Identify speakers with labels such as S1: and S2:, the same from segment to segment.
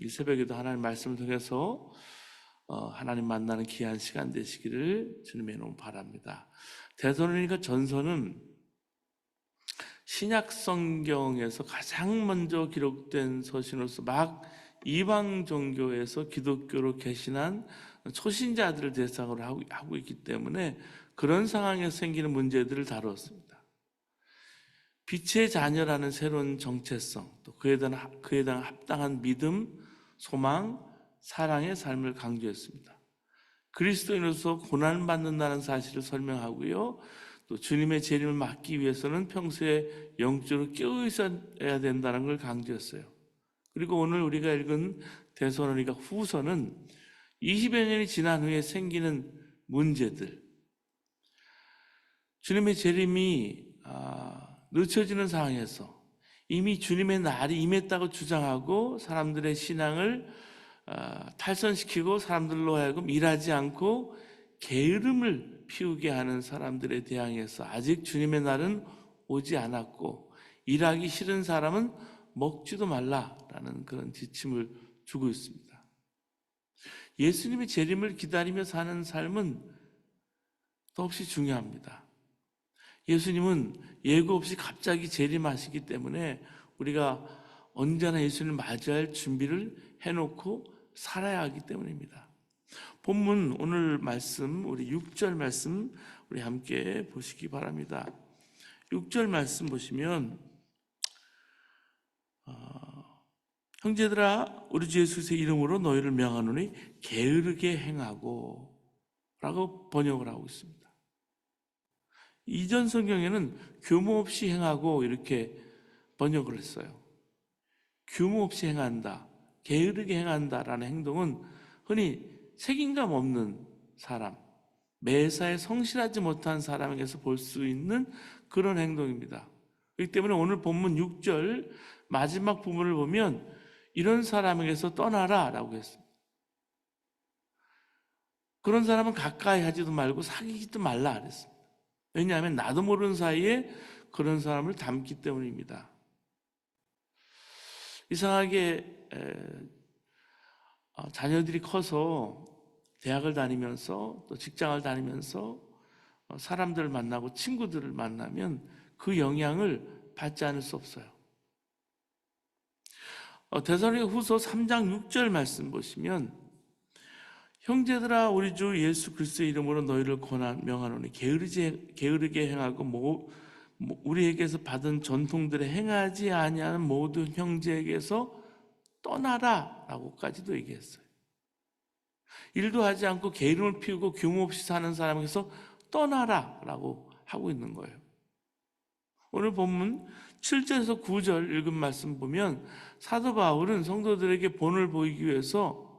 S1: 이 새벽에도 하나님 말씀을 통해서 하나님 만나는 귀한 시간 되시기를 주님의 이름으로 바랍니다. 데살로니가 전서는 신약 성경에서 가장 먼저 기록된 서신으로서 막 이방 종교에서 기독교로 개신한 초신자들을 대상으로 하고 있기 때문에 그런 상황에서 생기는 문제들을 다루었습니다. 빛의 자녀라는 새로운 정체성, 또 그에 대한 합당한 믿음, 소망, 사랑의 삶을 강조했습니다. 그리스도인으로서 고난받는다는 사실을 설명하고요, 또 주님의 재림을 막기 위해서는 평소에 영적으로 깨어 있어야 된다는 걸 강조했어요. 그리고 오늘 우리가 읽은 데살로니가 후서는 20여 년이 지난 후에 생기는 문제들, 주님의 재림이 늦춰지는 상황에서 이미 주님의 날이 임했다고 주장하고 사람들의 신앙을 탈선시키고 사람들로 하여금 일하지 않고 게으름을 피우게 하는 사람들에 대항해서 아직 주님의 날은 오지 않았고 일하기 싫은 사람은 먹지도 말라라는 그런 지침을 주고 있습니다. 예수님의 재림을 기다리며 사는 삶은 더없이 중요합니다. 예수님은 예고 없이 갑자기 재림하시기 때문에 우리가 언제나 예수님을 맞이할 준비를 해놓고 살아야 하기 때문입니다. 본문 오늘 말씀, 우리 6절 말씀 우리 함께 보시기 바랍니다. 6절 말씀 보시면 형제들아 우리 주 예수의 이름으로 너희를 명하노니 게으르게 행하고 라고 번역을 하고 있습니다. 이전 성경에는 규모 없이 행하고 이렇게 번역을 했어요. 규모 없이 행한다, 게으르게 행한다라는 행동은 흔히 책임감 없는 사람, 매사에 성실하지 못한 사람에게서 볼 수 있는 그런 행동입니다. 그렇기 때문에 오늘 본문 6절 마지막 부분을 보면 이런 사람에게서 떠나라 라고 했습니다. 그런 사람은 가까이 하지도 말고 사귀지도 말라 그랬습니다. 왜냐하면 나도 모르는 사이에 그런 사람을 닮기 때문입니다. 이상하게 자녀들이 커서 대학을 다니면서 또 직장을 다니면서 사람들을 만나고 친구들을 만나면 그 영향을 받지 않을 수 없어요. 데살로니가 후서 3장 6절 말씀 보시면 형제들아 우리 주 예수 그리스도의 이름으로 너희를 명하노니 게으르게 행하고 우리에게서 받은 전통들에 행하지 아니하는 모든 형제에게서 떠나라 라고까지도 얘기했어요. 일도 하지 않고 게으름을 피우고 규모 없이 사는 사람에게서 떠나라 라고 하고 있는 거예요. 오늘 본문 7절에서 9절 읽은 말씀 보면 사도 바울은 성도들에게 본을 보이기 위해서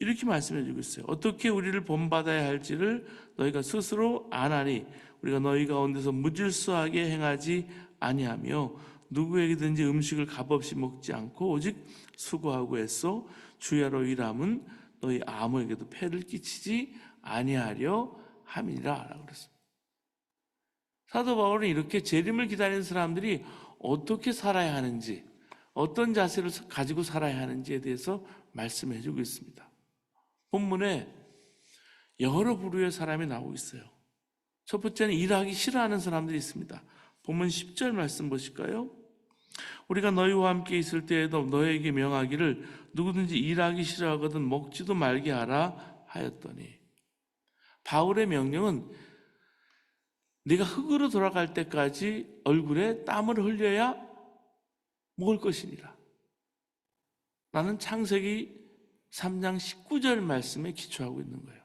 S1: 이렇게 말씀해 주고 있어요. 어떻게 우리를 본받아야 할지를 너희가 스스로 아나니 우리가 너희 가운데서 무질서하게 행하지 아니하며 누구에게든지 음식을 값없이 먹지 않고 오직 수고하고 애써 주야로 일함은 너희 아무에게도 폐를 끼치지 아니하려 함이라 라고 그랬습니다. 사도 바울은 이렇게 재림을 기다리는 사람들이 어떻게 살아야 하는지, 어떤 자세를 가지고 살아야 하는지에 대해서 말씀해 주고 있습니다. 본문에 여러 부류의 사람이 나오고 있어요. 첫 번째는 일하기 싫어하는 사람들이 있습니다. 본문 10절 말씀 보실까요? 우리가 너희와 함께 있을 때에도 너희에게 명하기를 누구든지 일하기 싫어하거든 먹지도 말게 하라 하였더니, 바울의 명령은 네가 흙으로 돌아갈 때까지 얼굴에 땀을 흘려야 먹을 것이니라 라는 창세기 3장 19절 말씀에 기초하고 있는 거예요.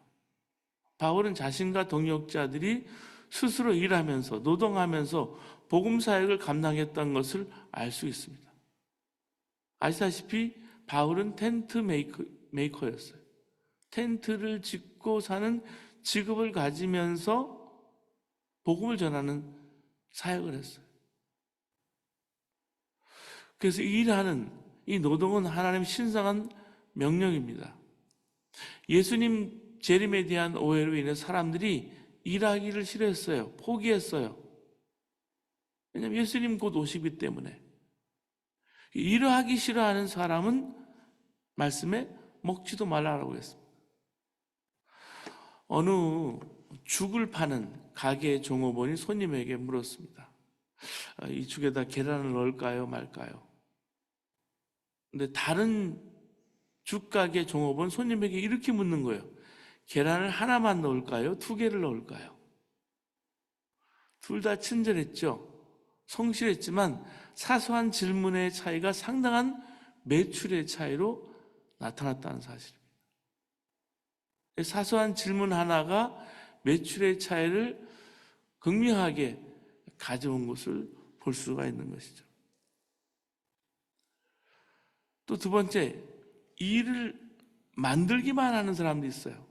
S1: 바울은 자신과 동역자들이 스스로 일하면서 노동하면서 복음 사역을 감당했던 것을 알 수 있습니다. 아시다시피 바울은 텐트 메이커였어요. 텐트를 짓고 사는 직업을 가지면서 복음을 전하는 사역을 했어요. 그래서 일하는 이 노동은 하나님의 신성한 명령입니다. 예수님 재림에 대한 오해로 인해 사람들이 일하기를 싫어했어요. 포기했어요. 왜냐하면 예수님 곧 오시기 때문에. 일하기 싫어하는 사람은 말씀에 먹지도 말라라고 했습니다. 어느 죽을 파는 가게 종업원이 손님에게 물었습니다. 이 죽에다 계란을 넣을까요, 말까요? 근데 다른 죽가게 종업원 손님에게 이렇게 묻는 거예요. 계란을 하나만 넣을까요? 두 개를 넣을까요? 둘 다 친절했죠. 성실했지만 사소한 질문의 차이가 상당한 매출의 차이로 나타났다는 사실입니다. 사소한 질문 하나가 매출의 차이를 극명하게 가져온 것을 볼 수가 있는 것이죠. 또 두 번째, 일을 만들기만 하는 사람도 있어요.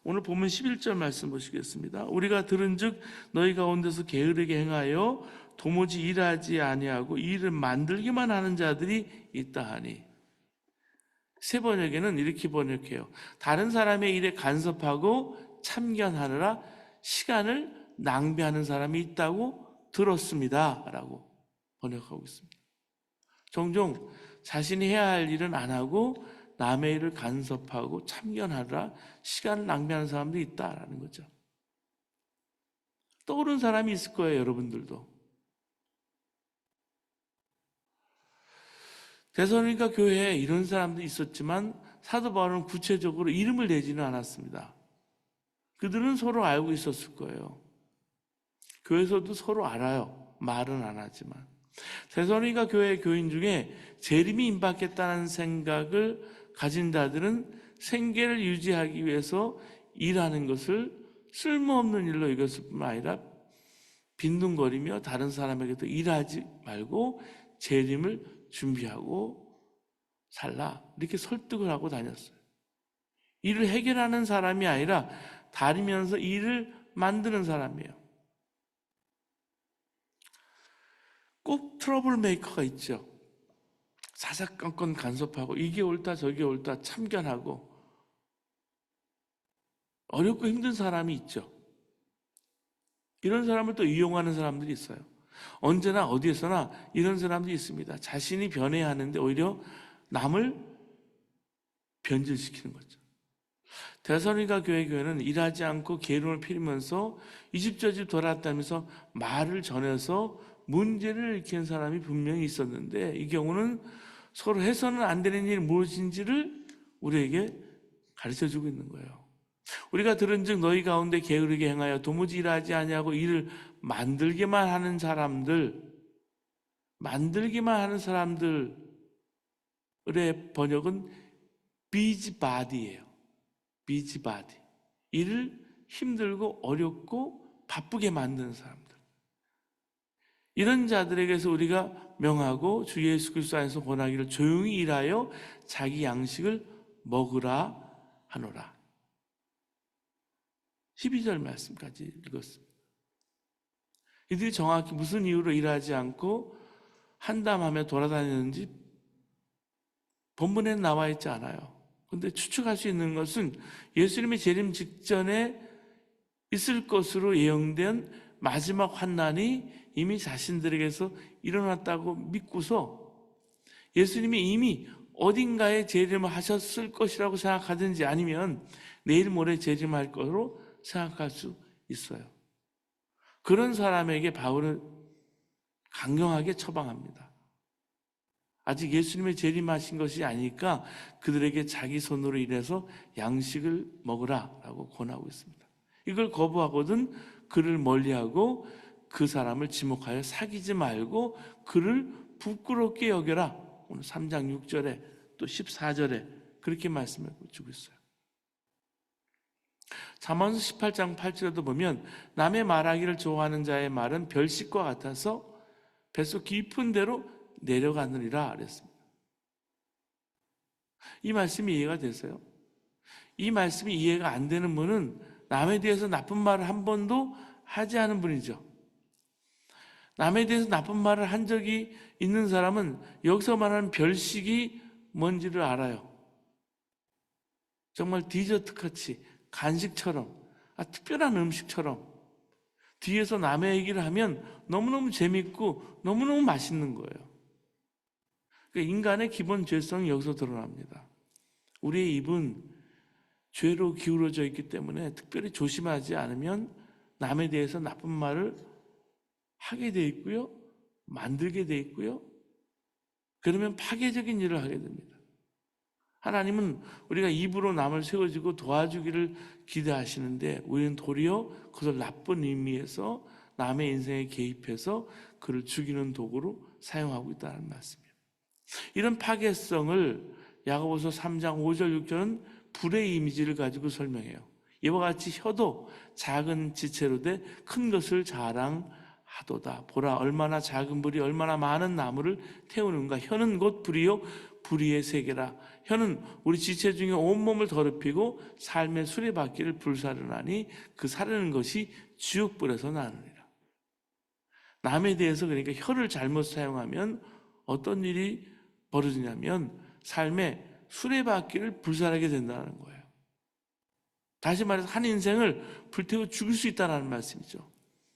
S1: 오늘 보면 11절 말씀 보시겠습니다. 우리가 들은즉 너희 가운데서 게으르게 행하여 도무지 일하지 아니하고 일을 만들기만 하는 자들이 있다 하니. 새 번역에는 이렇게 번역해요. 다른 사람의 일에 간섭하고 참견하느라 시간을 낭비하는 사람이 있다고 들었습니다 라고 번역하고 있습니다. 종종 자신이 해야 할 일은 안 하고 남의 일을 간섭하고 참견하느라 시간을 낭비하는 사람도 있다라는 거죠. 떠오른 사람이 있을 거예요, 여러분들도. 데살로니가 교회에 이런 사람도 있었지만 사도 바울은 구체적으로 이름을 내지는 않았습니다. 그들은 서로 알고 있었을 거예요. 교회에서도 서로 알아요. 말은 안 하지만. 데살로니가 교회 교인 중에 재림이 임박했다는 생각을 가진 자들은 생계를 유지하기 위해서 일하는 것을 쓸모없는 일로 여겼을 뿐만 아니라 빈둥거리며 다른 사람에게도 일하지 말고 재림을 준비하고 살라 이렇게 설득을 하고 다녔어요. 일을 해결하는 사람이 아니라 다니면서 일을 만드는 사람이에요. 꼭 트러블 메이커가 있죠. 사사건건 간섭하고 이게 옳다 저게 옳다 참견하고 어렵고 힘든 사람이 있죠. 이런 사람을 또 이용하는 사람들이 있어요. 언제나 어디에서나 이런 사람들이 있습니다. 자신이 변해야 하는데 오히려 남을 변질시키는 거죠. 데살로니가 교회는 일하지 않고 게으름을 피우면서 이 집 저 집 돌아다니면서 말을 전해서 문제를 일으키는 사람이 분명히 있었는데 이 경우는 서로 해서는 안 되는 일이 무엇인지를 우리에게 가르쳐주고 있는 거예요. 우리가 들은즉 너희 가운데 게으르게 행하여 도무지 일하지 아니하고 일을 만들기만 하는 사람들의 번역은 비지바디예요. 비지바디. 일을 힘들고 어렵고 바쁘게 만드는 사람들. 이런 자들에게서 우리가 명하고 주 예수 그리스도 안에서 권하기를 조용히 일하여 자기 양식을 먹으라 하노라. 12절 말씀까지 읽었습니다. 이들이 정확히 무슨 이유로 일하지 않고 한담하며 돌아다니는지 본문에 나와 있지 않아요. 그런데 추측할 수 있는 것은 예수님의 재림 직전에 있을 것으로 예언된 마지막 환난이 이미 자신들에게서 일어났다고 믿고서 예수님이 이미 어딘가에 재림을 하셨을 것이라고 생각하든지 아니면 내일 모레 재림할 것으로 생각할 수 있어요. 그런 사람에게 바울은 강경하게 처방합니다. 아직 예수님의 재림하신 것이 아니니까 그들에게 자기 손으로 일해서 양식을 먹으라라고 권하고 있습니다. 이걸 거부하거든 그를 멀리하고 그 사람을 지목하여 사귀지 말고 그를 부끄럽게 여겨라. 오늘 3장 6절에 또 14절에 그렇게 말씀해 주고 있어요. 잠언서 18장 8절에도 보면 남의 말하기를 좋아하는 자의 말은 별식과 같아서 뱃속 깊은 데로 내려가느니라 그랬습니다. 이 말씀이 이해가 되세요? 이 말씀이 이해가 안 되는 분은 남에 대해서 나쁜 말을 한 번도 하지 않은 분이죠. 남에 대해서 나쁜 말을 한 적이 있는 사람은 여기서 말하는 별식이 뭔지를 알아요. 정말 디저트같이 간식처럼 특별한 음식처럼 뒤에서 남의 얘기를 하면 너무너무 재밌고 너무너무 맛있는 거예요. 그러니까 인간의 기본 죄성이 여기서 드러납니다. 우리의 입은 죄로 기울어져 있기 때문에 특별히 조심하지 않으면 남에 대해서 나쁜 말을 하게 돼 있고요, 만들게 돼 있고요. 그러면 파괴적인 일을 하게 됩니다. 하나님은 우리가 입으로 남을 세워주고 도와주기를 기대하시는데 우리는 도리어 그것을 나쁜 의미에서 남의 인생에 개입해서 그를 죽이는 도구로 사용하고 있다는 말씀이에요. 이런 파괴성을 야고보서 3장 5절 6절은 불의 이미지를 가지고 설명해요. 이와 같이 혀도 작은 지체로 돼 큰 것을 자랑하도다. 보라, 얼마나 작은 불이 얼마나 많은 나무를 태우는가. 혀는 곧 불이요 불의의 세계라. 혀는 우리 지체 중에 온몸을 더럽히고 삶의 수레바퀴를 불사르나니 그 사르는 것이 지옥불에서 나느니라. 남에 대해서 그러니까 혀를 잘못 사용하면 어떤 일이 벌어지냐면 삶의 수레바퀴를 불살하게 된다는 거예요. 다시 말해서 한 인생을 불태워 죽일 수 있다는 말씀이죠.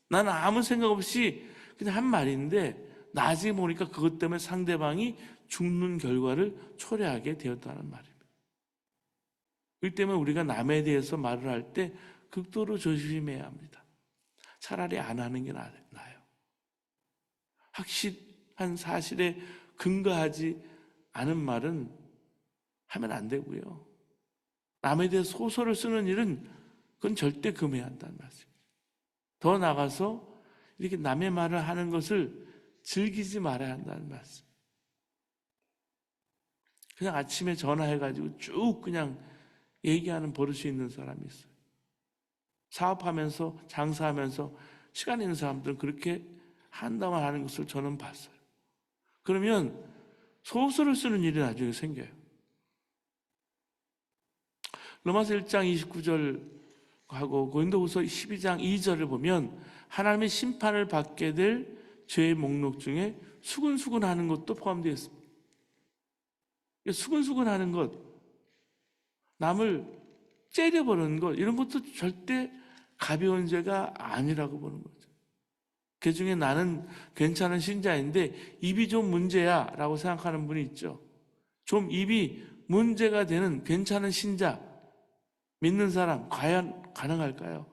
S1: 나는 아무 생각 없이 그냥 한 말인데 나중에 보니까 그것 때문에 상대방이 죽는 결과를 초래하게 되었다는 말입니다. 그렇기 때문에 우리가 남에 대해서 말을 할 때 극도로 조심해야 합니다. 차라리 안 하는 게 나아요. 확실한 사실에 근거하지 않은 말은 하면 안 되고요. 남에 대해 소설을 쓰는 일은 그건 절대 금해야 한다는 말씀입니다. 더 나아가서 이렇게 남의 말을 하는 것을 즐기지 말아야 한다는 말씀. 그냥 아침에 전화해가지고 쭉 그냥 얘기하는 버릇이 있는 사람이 있어요. 사업하면서 장사하면서 시간 있는 사람들은 그렇게 한다만 하는 것을 저는 봤어요. 그러면 소설을 쓰는 일이 나중에 생겨요. 로마서 1장 29절하고 고린도후서 12장 2절을 보면 하나님의 심판을 받게 될 죄의 목록 중에 수근수근 하는 것도 포함되어 있습니다. 수근수근 하는 것, 남을 째려보는 것, 이런 것도 절대 가벼운 죄가 아니라고 보는 거죠. 그 중에 나는 괜찮은 신자인데 입이 좀 문제야 라고 생각하는 분이 있죠. 좀 입이 문제가 되는 괜찮은 신자, 믿는 사람 과연 가능할까요?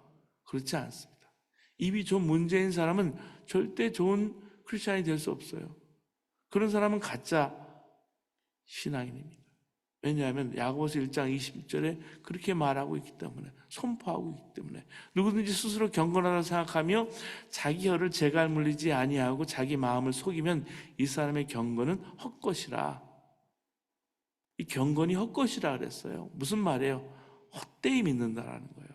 S1: 그렇지 않습니다. 입이 좀 문제인 사람은 절대 좋은 크리스찬이 될 수 없어요. 그런 사람은 가짜 신앙인입니다. 왜냐하면 야고보서 1장 20절에 그렇게 말하고 있기 때문에, 선포하고 있기 때문에 누구든지 스스로 경건하다고 생각하며 자기 혀를 재갈 물리지 아니하고 자기 마음을 속이면 이 사람의 경건은 헛것이라. 이 경건이 헛것이라 그랬어요. 무슨 말이에요? 헛되이 믿는다라는 거예요.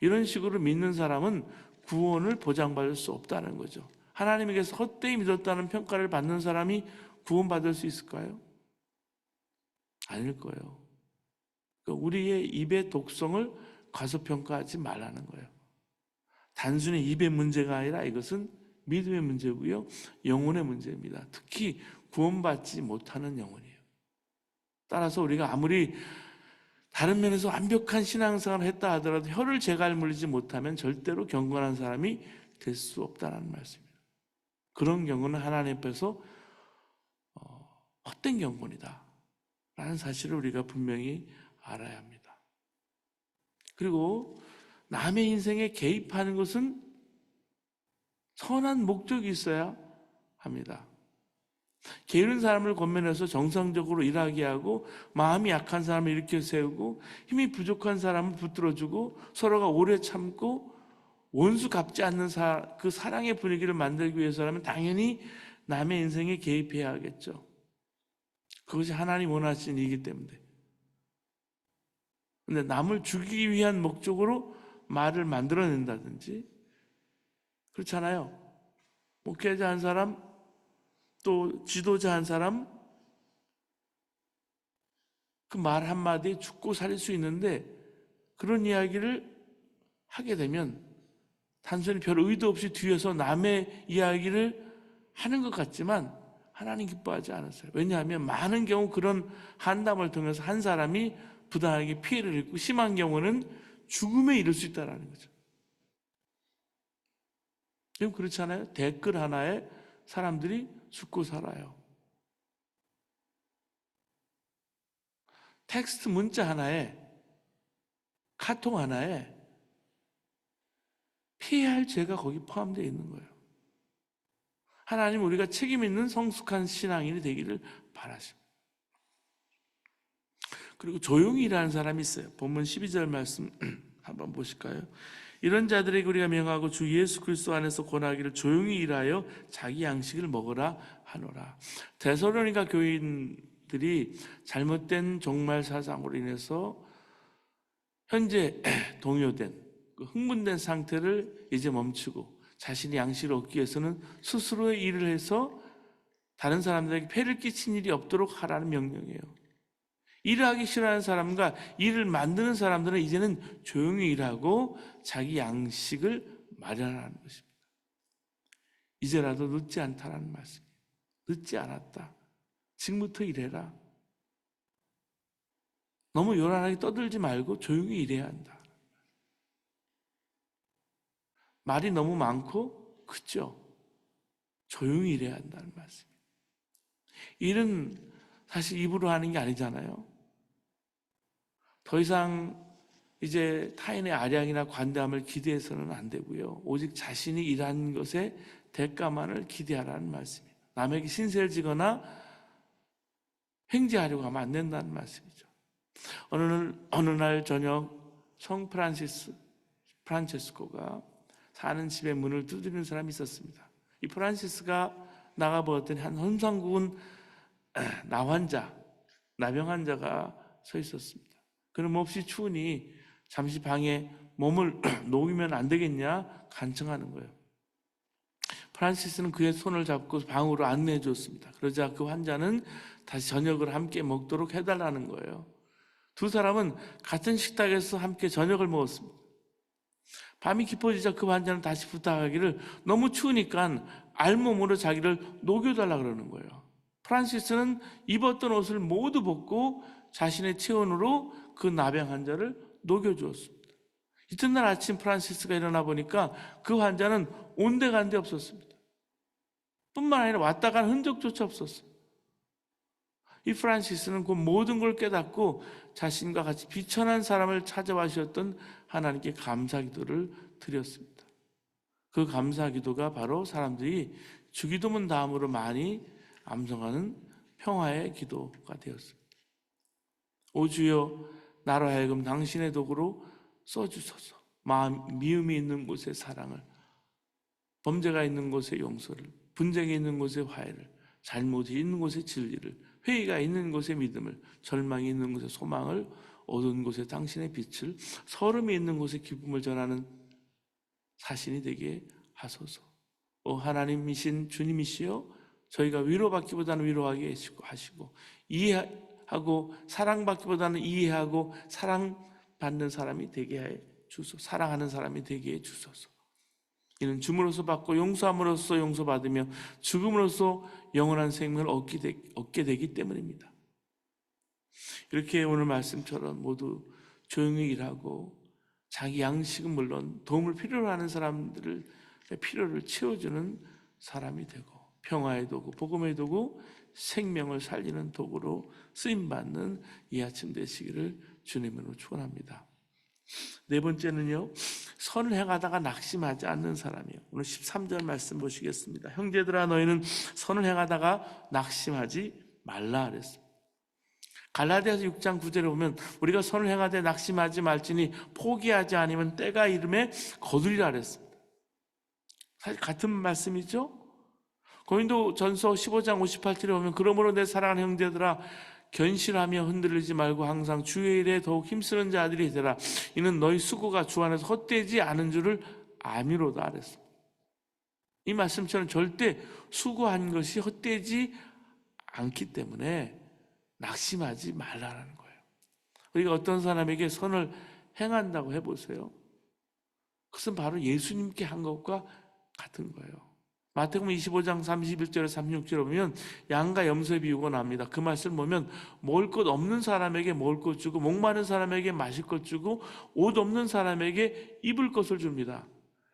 S1: 이런 식으로 믿는 사람은 구원을 보장받을 수 없다는 거죠. 하나님에게서 헛되이 믿었다는 평가를 받는 사람이 구원받을 수 있을까요? 아닐 거예요. 그러니까 우리의 입의 독성을 과소평가하지 말라는 거예요. 단순히 입의 문제가 아니라 이것은 믿음의 문제고요, 영혼의 문제입니다. 특히 구원받지 못하는 영혼이에요. 따라서 우리가 아무리 다른 면에서 완벽한 신앙생활을 했다 하더라도 혀를 재갈 물리지 못하면 절대로 경건한 사람이 될 수 없다는 말씀입니다. 그런 경우는 하나님 앞에서 헛된 경건이다 라는 사실을 우리가 분명히 알아야 합니다. 그리고 남의 인생에 개입하는 것은 선한 목적이 있어야 합니다. 게으른 사람을 권면해서 정상적으로 일하게 하고 마음이 약한 사람을 일으켜 세우고 힘이 부족한 사람을 붙들어주고 서로가 오래 참고 원수 갚지 않는 그 사랑의 분위기를 만들기 위해서라면 당연히 남의 인생에 개입해야 하겠죠. 그것이 하나님 원하시는 일이기 때문에. 근데 남을 죽이기 위한 목적으로 말을 만들어낸다든지, 그렇잖아요. 목회자 한 사람, 또 지도자 한 사람, 그 말 한마디에 죽고 살릴 수 있는데 그런 이야기를 하게 되면 단순히 별 의도 없이 뒤에서 남의 이야기를 하는 것 같지만 하나님 기뻐하지 않았어요. 왜냐하면 많은 경우 그런 한담을 통해서 한 사람이 부당하게 피해를 입고 심한 경우는 죽음에 이를 수 있다는 거죠. 지금 그렇잖아요. 댓글 하나에 사람들이 죽고 살아요. 텍스트 문자 하나에, 카톡 하나에 피해야 할 죄가 거기 포함되어 있는 거예요. 하나님, 우리가 책임 있는 성숙한 신앙인이 되기를 바라십니다. 그리고 조용히 일하는 사람이 있어요. 본문 12절 말씀 한번 보실까요? 이런 자들에게 우리가 명하고 주 예수 그리스도 안에서 권하기를 조용히 일하여 자기 양식을 먹으라 하노라. 데살로니가 교인들이 잘못된 종말 사상으로 인해서 현재 동요된, 흥분된 상태를 이제 멈추고 자신이 양식을 얻기 위해서는 스스로의 일을 해서 다른 사람들에게 폐를 끼친 일이 없도록 하라는 명령이에요. 일을 하기 싫어하는 사람과 일을 만드는 사람들은 이제는 조용히 일하고 자기 양식을 마련하는 것입니다. 이제라도 늦지 않다라는 말씀이에요. 늦지 않았다. 지금부터 일해라. 너무 요란하게 떠들지 말고 조용히 일해야 한다. 말이 너무 많고 크죠? 조용히 일해야 한다는 말씀이에요. 일은 사실 입으로 하는 게 아니잖아요. 더 이상 이제 타인의 아량이나 관대함을 기대해서는 안 되고요. 오직 자신이 일한 것에 대가만을 기대하라는 말씀이에요. 남에게 신세를 지거나 횡재하려고 하면 안 된다는 말씀이죠. 어느 날 저녁 성 프란체스코가 사는 집의 문을 두드리는 사람이 있었습니다. 이 프란시스가 나가보았더니 한 험상궂은 나병 환자가 서 있었습니다. 그는 몹시 추우니 잠시 방에 몸을 녹이면 안 되겠냐 간청하는 거예요. 프란시스는 그의 손을 잡고 방으로 안내해 줬습니다. 그러자 그 환자는 다시 저녁을 함께 먹도록 해달라는 거예요. 두 사람은 같은 식탁에서 함께 저녁을 먹었습니다. 밤이 깊어지자 그 환자는 다시 부탁하기를 너무 추우니까 알몸으로 자기를 녹여달라 그러는 거예요. 프란시스는 입었던 옷을 모두 벗고 자신의 체온으로 그 나병 환자를 녹여주었습니다. 이튿날 아침 프란시스가 일어나 보니까 그 환자는 온데간데 없었습니다. 뿐만 아니라 왔다 간 흔적조차 없었어요. 이 프란시스는 그 모든 걸 깨닫고 자신과 같이 비천한 사람을 찾아와 주셨던 하나님께 감사기도를 드렸습니다. 그 감사기도가 바로 사람들이 주기도문 다음으로 많이 암송하는 평화의 기도가 되었습니다. 오 주여, 나로 하여금 당신의 도구로 써주소서. 미움이 있는 곳에 사랑을, 범죄가 있는 곳에 용서를, 분쟁이 있는 곳에 화해를, 잘못이 있는 곳에 진리를, 회의가 있는 곳에 믿음을, 절망이 있는 곳에 소망을, 어두운 곳에 당신의 빛을, 서름이 있는 곳에 기쁨을 전하는 사신이 되게 하소서. 오 하나님이신 주님이시여, 저희가 위로받기보다는 위로하게 하시고 이해하고 사랑받기보다는 이해하고 사랑받는 사람이 되게 해 주소서. 사랑하는 사람이 되게 해 주소서. 이는 줌으로써 받고 용서함으로써 용서받으며 죽음으로써 영원한 생명을 얻게 되기 때문입니다. 이렇게 오늘 말씀처럼 모두 조용히 일하고 자기 양식은 물론 도움을 필요로 하는 사람들의 필요를 채워주는 사람이 되고 평화의 도구, 복음의 도구, 생명을 살리는 도구로 쓰임받는 이 아침 되시기를 주님으로 축원합니다. 네 번째는요, 선을 행하다가 낙심하지 않는 사람이에요. 오늘 13절 말씀 보시겠습니다. 형제들아, 너희는 선을 행하다가 낙심하지 말라 그랬습니다. 갈라디아서 6장 9절에 보면 우리가 선을 행하되 낙심하지 말지니 포기하지 않으면 때가 이름에 거두리라 그랬습니다. 사실 같은 말씀이죠. 고린도전서 15장 58절에 보면 그러므로 내 사랑하는 형제들아, 견실하며 흔들리지 말고 항상 주의 일에 더욱 힘쓰는 자들이 되라. 이는 너희 수고가 주 안에서 헛되지 않은 줄을 아미로다 그랬습니다. 이 말씀처럼 절대 수고한 것이 헛되지 않기 때문에 낙심하지 말라는 거예요. 우리가 어떤 사람에게 선을 행한다고 해보세요. 그것은 바로 예수님께 한 것과 같은 거예요. 마태복음 25장 31절에 36절에 보면 양과 염소의 비유가 나옵니다. 그 말씀을 보면 먹을 것 없는 사람에게 먹을 것 주고 목마른 사람에게 마실 것 주고 옷 없는 사람에게 입을 것을 줍니다.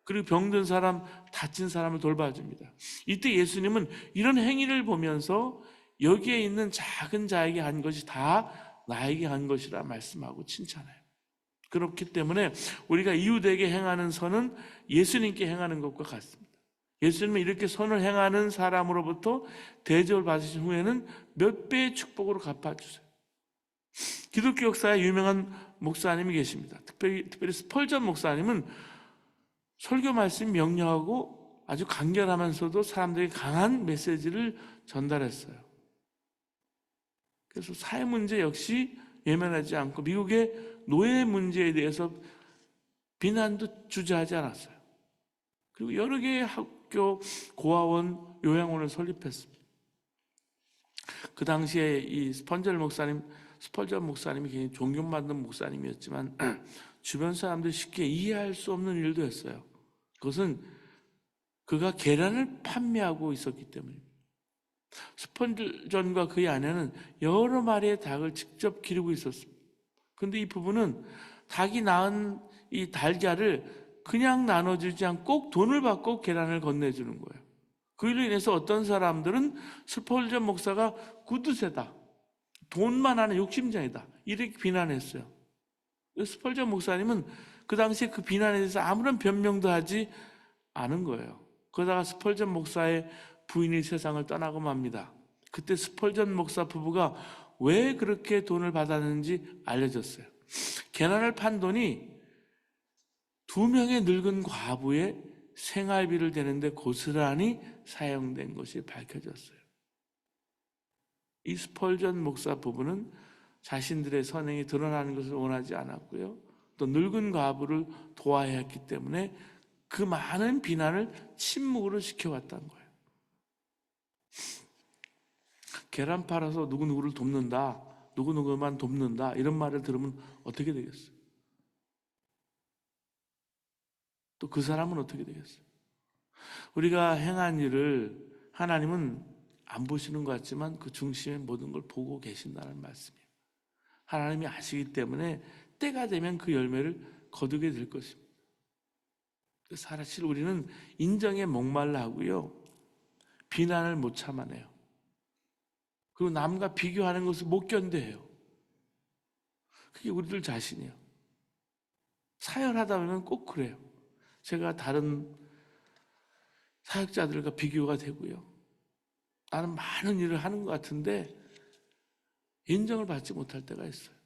S1: 그리고 병든 사람, 다친 사람을 돌봐줍니다. 이때 예수님은 이런 행위를 보면서 여기에 있는 작은 자에게 한 것이 다 나에게 한 것이라 말씀하고 칭찬해요. 그렇기 때문에 우리가 이웃에게 행하는 선은 예수님께 행하는 것과 같습니다. 예수님은 이렇게 선을 행하는 사람으로부터 대접을 받으신 후에는 몇 배의 축복으로 갚아주세요. 기독교 역사에 유명한 목사님이 계십니다. 특별히 스펄전 목사님은 설교 말씀이 명료하고 아주 간결하면서도 사람들에게 강한 메시지를 전달했어요. 그래서 사회 문제 역시 외면하지 않고 미국의 노예 문제에 대해서 비난도 주저하지 않았어요. 그리고 여러 개의 학교, 고아원, 요양원을 설립했습니다. 그 당시에 이 스펄전 목사님이 굉장히 존경받는 목사님이었지만 주변 사람들이 쉽게 이해할 수 없는 일도 했어요. 그것은 그가 계란을 판매하고 있었기 때문입니다. 스펄전과 그의 아내는 여러 마리의 닭을 직접 기르고 있었습니다. 그런데 이 부부는 닭이 낳은 이 달걀을 그냥 나눠주지 않고 꼭 돈을 받고 계란을 건네주는 거예요. 그로 인해서 어떤 사람들은 스펄전 목사가 구두쇠다, 돈만 하는 욕심쟁이다, 이렇게 비난했어요. 스펄전 목사님은 그 당시에 그 비난에 대해서 아무런 변명도 하지 않은 거예요. 그러다가 스펄전 목사의 부인이 세상을 떠나고 맙니다. 그때 스펄전 목사 부부가 왜 그렇게 돈을 받았는지 알려졌어요. 계란을 판 돈이 2명의 늙은 과부의 생활비를 대는데 고스란히 사용된 것이 밝혀졌어요. 이 스펄전 목사 부부는 자신들의 선행이 드러나는 것을 원하지 않았고요, 또 늙은 과부를 도와야 했기 때문에 그 많은 비난을 침묵으로 지켜왔다는 거예요. 계란 팔아서 누구누구를 돕는다, 누구누구만 돕는다, 이런 말을 들으면 어떻게 되겠어요? 또 그 사람은 어떻게 되겠어요? 우리가 행한 일을 하나님은 안 보시는 것 같지만 그 중심에 모든 걸 보고 계신다는 말씀이에요. 하나님이 아시기 때문에 때가 되면 그 열매를 거두게 될 것입니다. 사실 우리는 인정에 목말라 하고요, 비난을 못 참아내요. 그리고 남과 비교하는 것을 못 견뎌해요. 그게 우리들 자신이에요. 사역하다 보면 꼭 그래요. 제가 다른 사역자들과 비교가 되고요, 나는 많은 일을 하는 것 같은데 인정을 받지 못할 때가 있어요.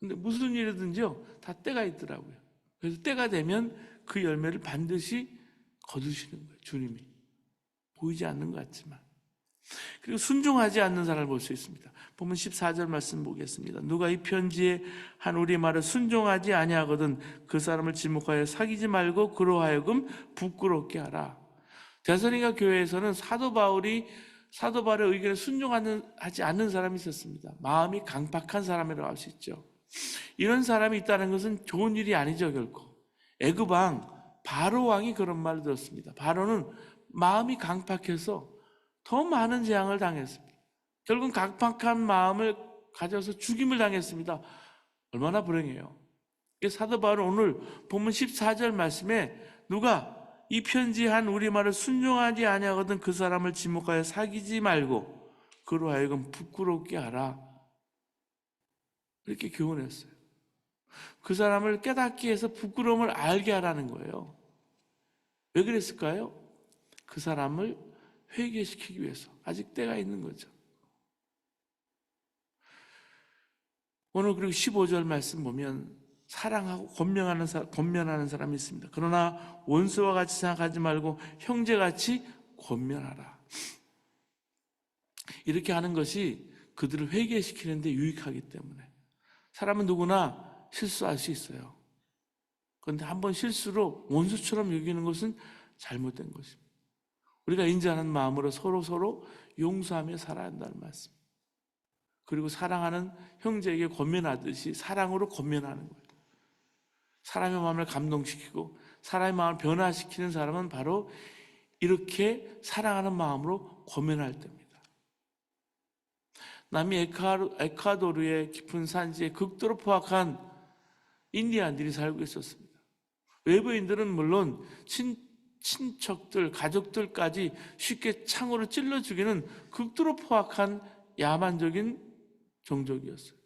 S1: 근데 무슨 일이든지요, 다 때가 있더라고요. 그래서 때가 되면 그 열매를 반드시 거두시는 거예요, 주님이. 보이지 않는 것 같지만. 그리고 순종하지 않는 사람을 볼 수 있습니다. 보면 14절 말씀 보겠습니다. 누가 이 편지에 한 우리 말을 순종하지 아니하거든 그 사람을 지목하여 사귀지 말고 그로 하여금 부끄럽게 하라. 데살로니가 교회에서는 사도 바울의 의견에 순종하지 않는 사람이 있었습니다. 마음이 강팍한 사람이라고 할 수 있죠. 이런 사람이 있다는 것은 좋은 일이 아니죠, 결코. 애굽 왕 바로 왕이 그런 말을 들었습니다. 바로는 마음이 강팍해서 더 많은 재앙을 당했습니다. 결국 강팍한 마음을 가져서 죽임을 당했습니다. 얼마나 불행해요. 사도 바울은 오늘 본문 14절 말씀에 누가 이 편지한 우리 말을 순종하지 아니하거든 그 사람을 지목하여 사귀지 말고 그로 하여금 부끄럽게 하라, 이렇게 교훈했어요. 그 사람을 깨닫기 위해서 부끄러움을 알게 하라는 거예요. 왜 그랬을까요? 그 사람을 회개시키기 위해서. 아직 때가 있는 거죠. 오늘 그리고 15절 말씀 보면 사랑하고 권면하는 사람이 있습니다. 그러나 원수와 같이 생각하지 말고 형제같이 권면하라. 이렇게 하는 것이 그들을 회개시키는 데 유익하기 때문에. 사람은 누구나 실수할 수 있어요. 그런데 한번 실수로 원수처럼 여기는 것은 잘못된 것입니다. 우리가 인자하는 마음으로 서로 용서하며 살아야 한다는 말씀. 그리고 사랑하는 형제에게 권면하듯이 사랑으로 권면하는 거예요. 사람의 마음을 감동시키고 사람의 마음을 변화시키는 사람은 바로 이렇게 사랑하는 마음으로 권면할 때입니다. 남미 에콰도르의 깊은 산지에 극도로 포악한 인디안들이 살고 있었습니다. 외부인들은 물론 친척들, 가족들까지 쉽게 창으로 찔러 죽이는 극도로 포악한 야만적인 종족이었어요.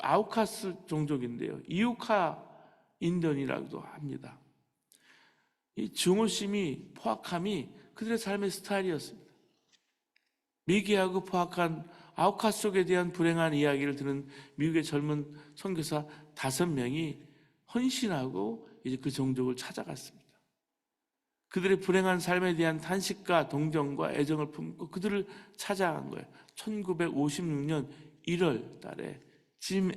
S1: 아우카스 종족인데요. 이우카 인디언이라고도 합니다. 이 증오심이, 포악함이 그들의 삶의 스타일이었습니다. 미개하고 포악한 아우카스족에 대한 불행한 이야기를 들은 미국의 젊은 선교사 5명이 헌신하고 이제 그 종족을 찾아갔습니다. 그들의 불행한 삶에 대한 탄식과 동정과 애정을 품고 그들을 찾아간 거예요. 1956년 1월 달에 제임스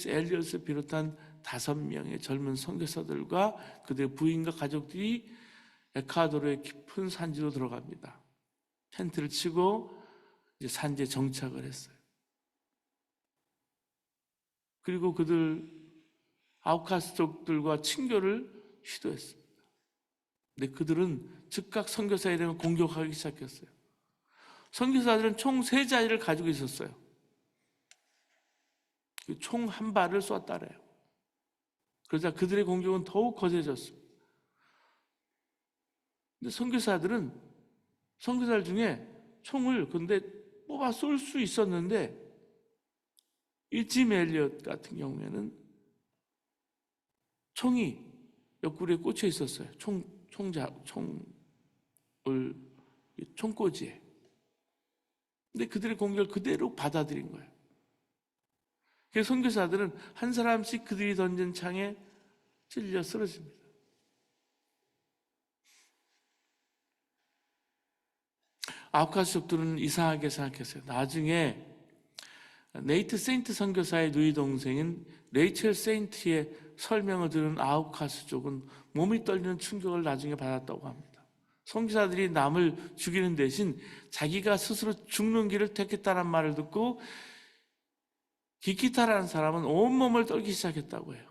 S1: 엘리엇을 비롯한 5명의 젊은 선교사들과 그들의 부인과 가족들이 에콰도르의 깊은 산지로 들어갑니다. 텐트를 치고 이제 산지에 정착을 했어요. 그리고 그들 아우카스족들과 친교를 시도했습니다. 근데 그들은 즉각 선교사 일행을 공격하기 시작했어요. 선교사들은 총 3자리를 가지고 있었어요. 총 한 발을 쏘았다래요. 그러자 그들의 공격은 더욱 거세졌습니다. 근데 선교사들 중에 총을 근데 뽑아 쏠 수 있었는데 이 짐 엘리엇 같은 경우에는 총이 옆구리에 꽂혀 있었어요. 총꼬지에. 근데 그들의 공격을 그대로 받아들인 거예요. 그래서 선교사들은 한 사람씩 그들이 던진 창에 찔려 쓰러집니다. 아우카스족들은 이상하게 생각했어요. 나중에 네이트 세인트 선교사의 누이 동생인 레이첼 세인트의 설명을 들은 아우카스족은 몸이 떨리는 충격을 나중에 받았다고 합니다. 선교사들이 남을 죽이는 대신 자기가 스스로 죽는 길을 택했다는 말을 듣고 기키타라는 사람은 온몸을 떨기 시작했다고 해요.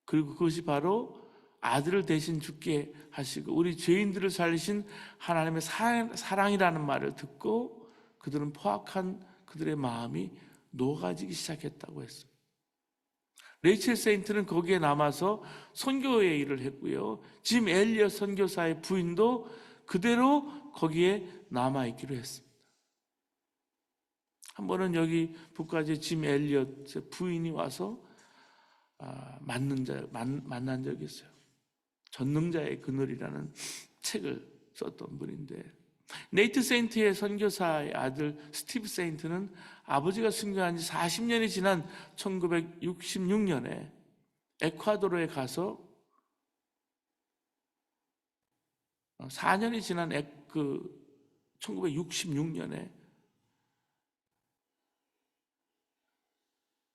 S1: 그리고 그것이 바로 아들을 대신 죽게 하시고 우리 죄인들을 살리신 하나님의 사랑이라는 말을 듣고 그들은 포악한 그들의 마음이 녹아지기 시작했다고 했어요. 레이첼 세인트는 거기에 남아서 선교의 일을 했고요. 짐 엘리엇 선교사의 부인도 그대로 거기에 남아있기로 했습니다. 한 번은 여기 북가지에 짐 엘리엇의 부인이 와서 만난 적이 있어요. 전능자의 그늘이라는 책을 썼던 분인데 네이트 세인트의 선교사의 아들 스티브 세인트는 아버지가 순교한 지 40년이 지난 1966년에 에콰도르에 가서 4년이 지난 1966년에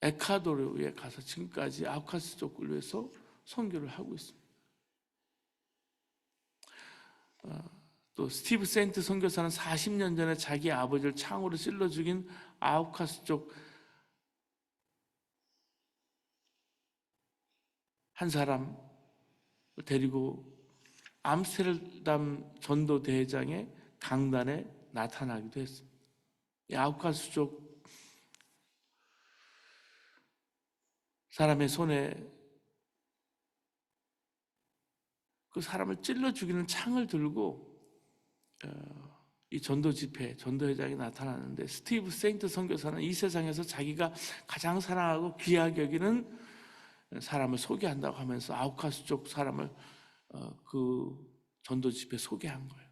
S1: 에콰도르에 가서 지금까지 아우카스족을 위해서 선교를 하고 있습니다. 또 스티브 세인트 선교사는 40년 전에 자기 아버지를 창으로 찔러 죽인 아우카스족 한 사람을 데리고 암스테르담 전도대회장의 강단에 나타나기도 했습니다. 이 아우카스족 사람의 손에 그 사람을 찔러 죽이는 창을 들고 이 전도 집회, 전도회장이 나타나는데 스티브 세인트 선교사는 이 세상에서 자기가 가장 사랑하고 귀하게 여기는 사람을 소개한다고 하면서 아우카스족 사람을 그 전도 집회에 소개한 거예요.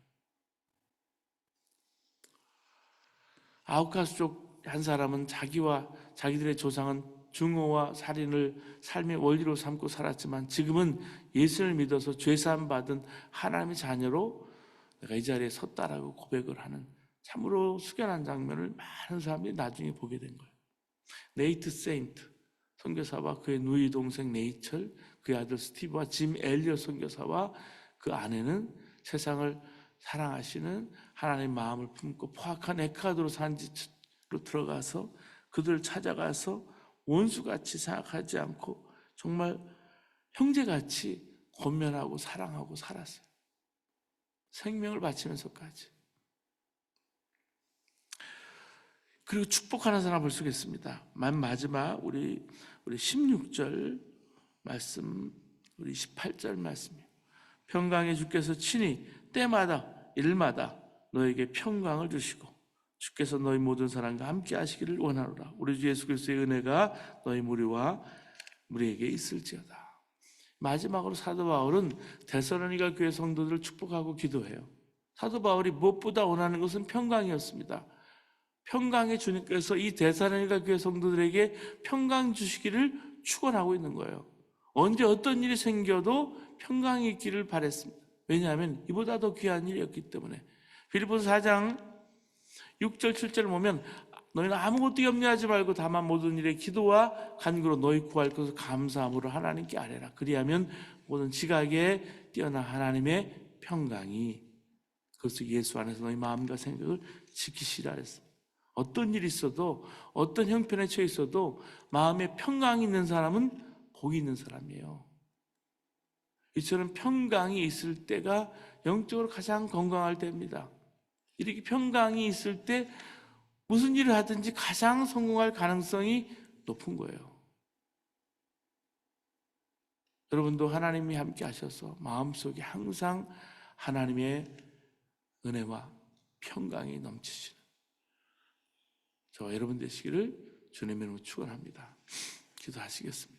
S1: 아우카스족 한 사람은 자기와 자기들의 조상은 증오와 살인을 삶의 원리로 삼고 살았지만 지금은 예수를 믿어서 죄사함 받은 하나님의 자녀로 내가 이 자리에 섰다라고 고백을 하는 참으로 숙연한 장면을 많은 사람들이 나중에 보게 된 거예요. 네이트 세인트 선교사와 그의 누이 동생 레이첼, 그의 아들 스티브와 짐 엘리엇 선교사와 그 아내는 세상을 사랑하시는 하나님의 마음을 품고 포악한 에콰도르 산지로 들어가서 그들을 찾아가서 원수같이 생각하지 않고 정말 형제같이 권면하고 사랑하고 살았어요. 생명을 바치면서까지. 그리고 축복하는 사람 볼 수 있겠습니다. 마지막 우리 16절 말씀, 우리 18절 말씀이에요. 평강의 주께서 친히 때마다 일마다 너에게 평강을 주시고 주께서 너희 모든 사람과 함께 하시기를 원하노라. 우리 주 예수 그리스도의 은혜가 너희 무리에게 있을지어다. 마지막으로 사도 바울은 데살로니가 교회 성도들을 축복하고 기도해요. 사도 바울이 무엇보다 원하는 것은 평강이었습니다. 평강의 주님께서 이 데살로니가 교회 성도들에게 평강 주시기를 축원하고 있는 거예요. 언제 어떤 일이 생겨도 평강이 있기를 바랬습니다. 왜냐하면 이보다 더 귀한 일이었기 때문에. 빌립보서 4장 6절 7절 보면 너희는 아무것도 염려하지 말고 다만 모든 일에 기도와 간구로 너희 구할 것을 감사함으로 하나님께 아뢰라. 그리하면 모든 지각에 뛰어난 하나님의 평강이 그것을 예수 안에서 너희 마음과 생각을 지키시라 했습니다. 어떤 일이 있어도 어떤 형편에 처해 있어도 마음에 평강이 있는 사람은 복이 있는 사람이에요. 이처럼 평강이 있을 때가 영적으로 가장 건강할 때입니다. 이렇게 평강이 있을 때 무슨 일을 하든지 가장 성공할 가능성이 높은 거예요. 여러분도 하나님이 함께 하셔서 마음속에 항상 하나님의 은혜와 평강이 넘치시는 저 여러분 되시기를 주님의 이름으로 축원합니다. 기도하시겠습니다.